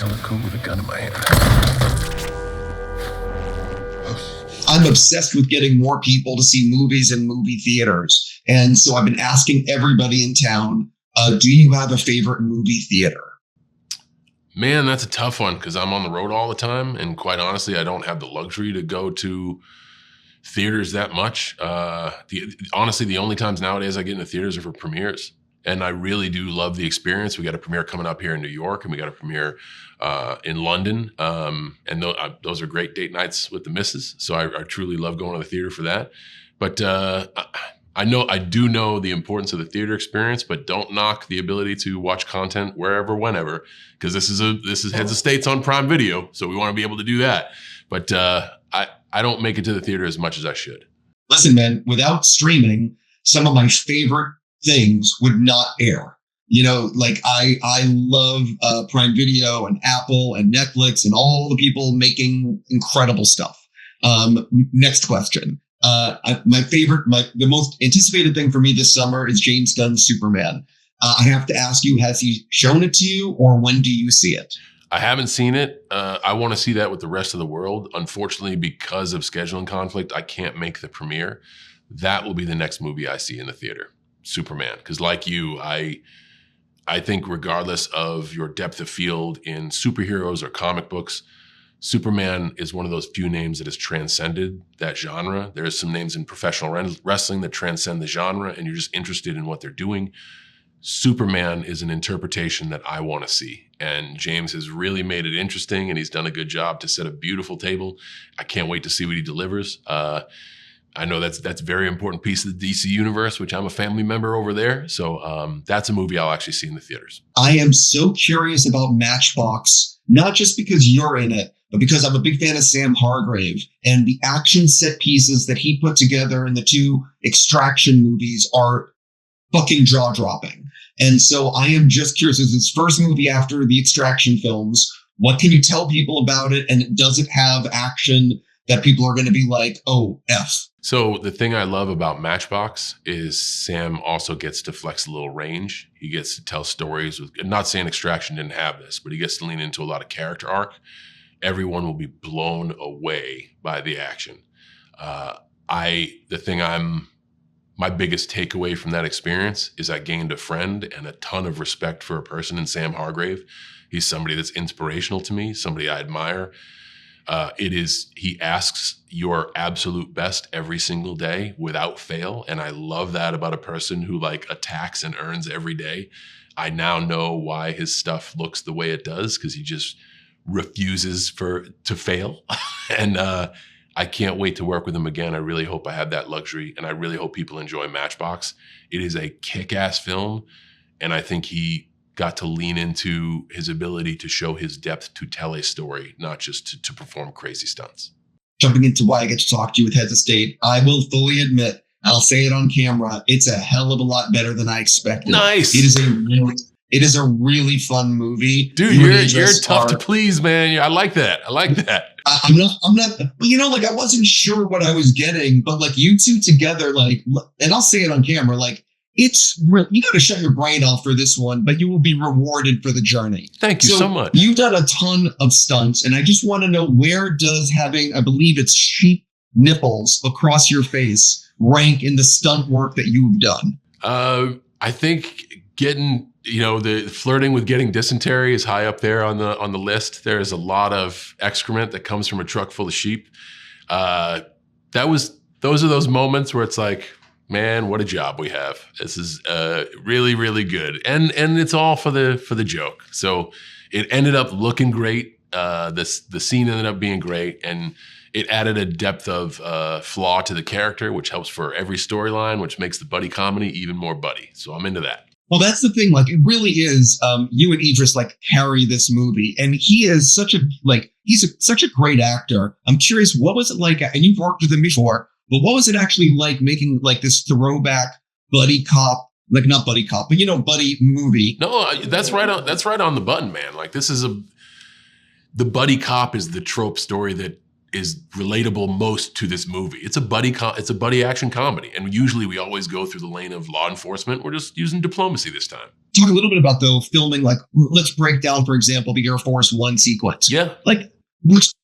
I look cool with a gun in my hand. I'm obsessed with getting more people to see movies in movie theaters. And so I've been asking everybody in town, do you have a favorite movie theater? Man, that's a tough one because I'm on the road all the time. And quite honestly, I don't have the luxury to go to theaters that much. Honestly, the only times nowadays I get into theaters are for premieres. And I really do love the experience. We got a premiere coming up here in New York, and we got a premiere in London. And those are great date nights with the missus. So I truly love going to the theater for that. But I do know the importance of the theater experience, but don't knock the ability to watch content wherever, whenever, because this is Heads of States on Prime Video. So we want to be able to do that. But I don't make it to the theater as much as I should. Listen, man, without streaming, some of my favorite things would not air. You know, like I love Prime Video and Apple and Netflix and all the people making incredible stuff. Next question. The most anticipated thing for me this summer is James Gunn's Superman. I have to ask you, has he shown it to you, or when do you see it? I haven't seen it. I want to see that with the rest of the world. Unfortunately, because of scheduling conflict, I can't make the premiere. That will be the next movie I see in the theater, Superman. Because like you, I think regardless of your depth of field in superheroes or comic books, Superman is one of those few names that has transcended that genre. There are some names in professional wrestling that transcend the genre, and you're just interested in what they're doing. Superman is an interpretation that I want to see. And James has really made it interesting, and he's done a good job to set a beautiful table. I can't wait to see what he delivers. I know that's a very important piece of the DC universe, which I'm a family member over there. So that's a movie I'll actually see in the theaters. I am so curious about Matchbox, not just because you're in it, but because I'm a big fan of Sam Hargrave, and the action set pieces that he put together in the two Extraction movies are fucking jaw-dropping. And so I am just curious, it's his first movie after the Extraction films. What can you tell people about it? And does it have action that people are going to be like, oh, F? So the thing I love about Matchbox is Sam also gets to flex a little range. He gets to tell stories with, not saying Extraction didn't have this, but he gets to lean into a lot of character arc. Everyone will be blown away by the action. My biggest takeaway from that experience is I gained a friend and a ton of respect for a person in Sam Hargrave. He's somebody that's inspirational to me, somebody I admire. He asks your absolute best every single day without fail. And I love that about a person who attacks and earns every day. I now know why his stuff looks the way it does, because he just refuses to fail. And I can't wait to work with him again. I really hope I have that luxury, and I really hope people enjoy Matchbox. It is a kick-ass film, and I think he got to lean into his ability to show his depth to tell a story, not just to perform crazy stunts. Jumping into why I get to talk to you with Heads of State, I will fully admit, I'll say it on camera, it's a hell of a lot better than I expected. Nice. It is a really fun movie. Dude, you're tough to please, man. I like that. I'm not, I wasn't sure what I was getting, but you two together, and I'll say it on camera, it's real. You got to shut your brain off for this one, but you will be rewarded for the journey. Thank you so much. You've done a ton of stunts, and I just want to know, where does having, I believe it's sheep nipples across your face, rank in the stunt work that you've done? I think getting, the flirting with getting dysentery is high up there on the list. There is a lot of excrement that comes from a truck full of sheep. Those are those moments where it's like, man, what a job we have. This is really, really good. And it's all for the joke. So it ended up looking great. The scene ended up being great, and it added a depth of flaw to the character, which helps for every storyline, which makes the buddy comedy even more buddy. So I'm into that. Well, that's the thing. It really is. You and Idris carry this movie, and he is such a great actor. I'm curious, what was it like? And you've worked with him before, but what was it actually like making this throwback buddy cop, not buddy cop, but buddy movie? No, that's right on the button, man. The buddy cop is the trope story that is relatable most to this movie. It's a buddy action comedy, and usually we always go through the lane of law enforcement. We're just using diplomacy this time. talk a little bit about, though, filming, like, let's break down, for example, the Air Force One sequence. Yeah. Like,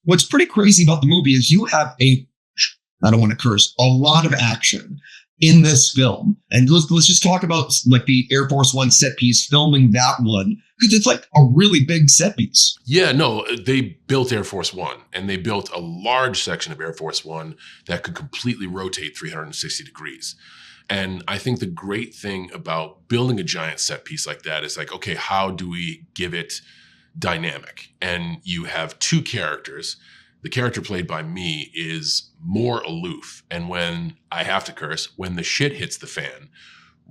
what's pretty crazy about the movie is you have I don't want to curse, a lot of action in this film. And let's just talk about like the Air Force One set piece, filming that one, because it's like a really big set piece. Yeah, no, they built Air Force One, and they built a large section of Air Force One that could completely rotate 360 degrees. And I think the great thing about building a giant set piece like that is like, okay, how do we give it dynamic? And you have two characters. The character played by me is more aloof. And when I have to curse, when the shit hits the fan,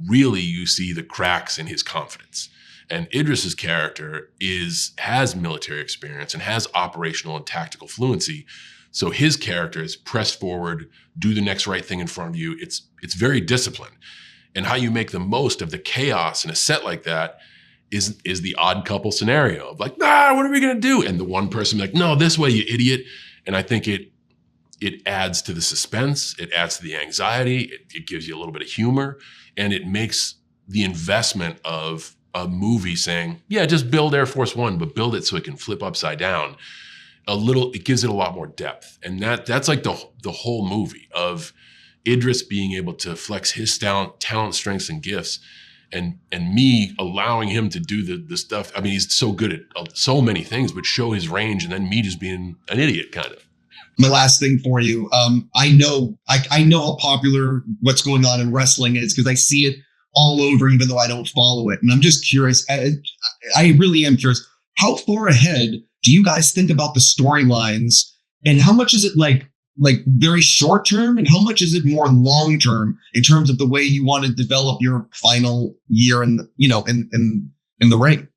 really you see the cracks in his confidence. And Idris's character has military experience and has operational and tactical fluency. So his character is press forward, do the next right thing in front of you. It's very disciplined. And how you make the most of the chaos in a set like that is the odd couple scenario of like, what are we gonna do? And the one person like, no, this way, you idiot. And I think it adds to the suspense, it adds to the anxiety, it gives you a little bit of humor, and it makes the investment of a movie saying, yeah, just build Air Force One, but build it so it can flip upside down. It gives it a lot more depth. And that's like the whole movie of Idris being able to flex his talent, strengths, and gifts, and me allowing him to do the stuff. I mean, he's so good at so many things, but show his range, and then me just being an idiot, kind of. My last thing for you, I know how popular what's going on in wrestling is because I see it all over, even though I don't follow it. And I'm just curious. I really am curious. How far ahead do you guys think about the storylines, and how much is it like very short term, and how much is it more long term in terms of the way you want to develop your final year in the ring?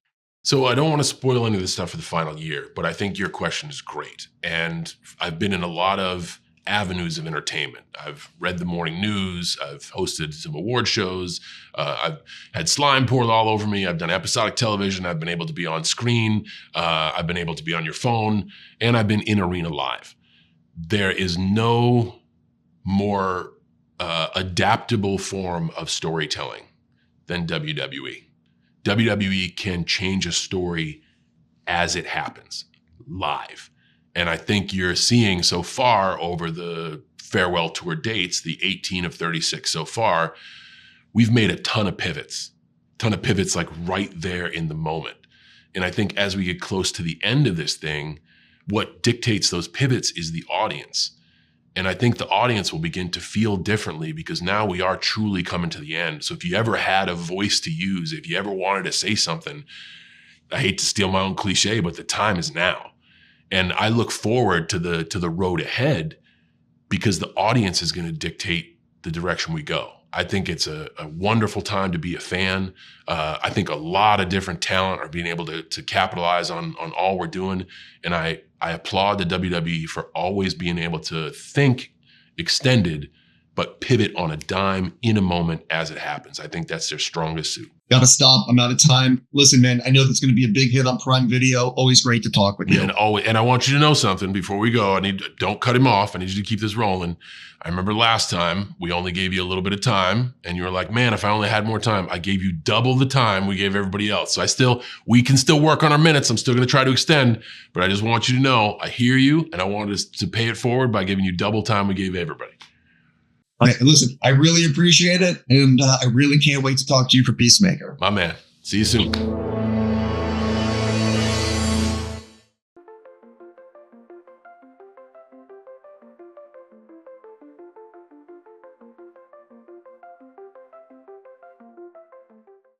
So I don't want to spoil any of the stuff for the final year, but I think your question is great. And I've been in a lot of avenues of entertainment. I've read the morning news. I've hosted some award shows. I've had slime poured all over me. I've done episodic television. I've been able to be on screen. I've been able to be on your phone, and I've been in arena live. There is no more adaptable form of storytelling than WWE. WWE can change a story as it happens, live. And I think you're seeing so far over the farewell tour dates, the 18 of 36 so far, we've made a ton of pivots like right there in the moment. And I think as we get close to the end of this thing, what dictates those pivots is the audience. And I think the audience will begin to feel differently because now we are truly coming to the end. So if you ever had a voice to use, if you ever wanted to say something, I hate to steal my own cliche, but the time is now. And I look forward to the road ahead because the audience is going to dictate the direction we go. I think it's a wonderful time to be a fan. I think a lot of different talent are being able to capitalize on all we're doing. And I applaud the WWE for always being able to think extended, but pivot on a dime in a moment as it happens. I think that's their strongest suit. Gotta stop. I'm out of time. Listen, man, I know that's going to be a big hit on Prime Video. Always great to talk with you. And I want you to know something before we go. Don't cut him off. I need you to keep this rolling. I remember last time we only gave you a little bit of time and you were like, man, if I only had more time. I gave you double the time we gave everybody else. So we can still work on our minutes. I'm still going to try to extend, but I just want you to know I hear you and I want us to pay it forward by giving you double time we gave everybody. Okay, listen, I really appreciate it. And I really can't wait to talk to you for Peacemaker. My man. See you soon.